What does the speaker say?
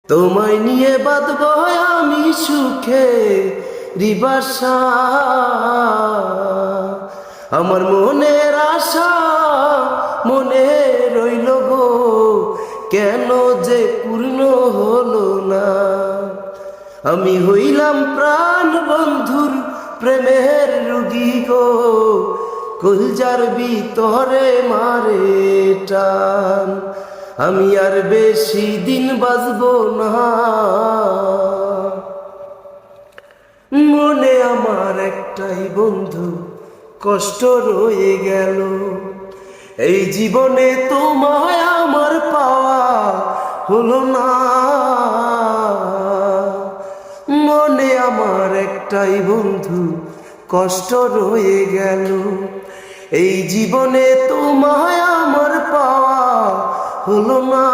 তোমায় নিয়ে বাঁধব আমি সুখে রিবাসা, আমার মনের আশা মনে রইল গো, কেন যে পূর্ণ হলো না। আমি হইলাম প্রাণ বন্ধুর প্রেমের রুগী গো, কলজার ভিতরে মারে টান। আমি আর বেশি দিন বাঁচব না, মনে আমার একটাই বন্ধু কষ্ট রয়ে গেল। এই জীবনে তোমায় আমার পাওয়া হলো না, মনে আমার একটাই বন্ধু কষ্ট রয়ে গেল। এই জীবনে তোমায় আমার পাওয়া হলো না।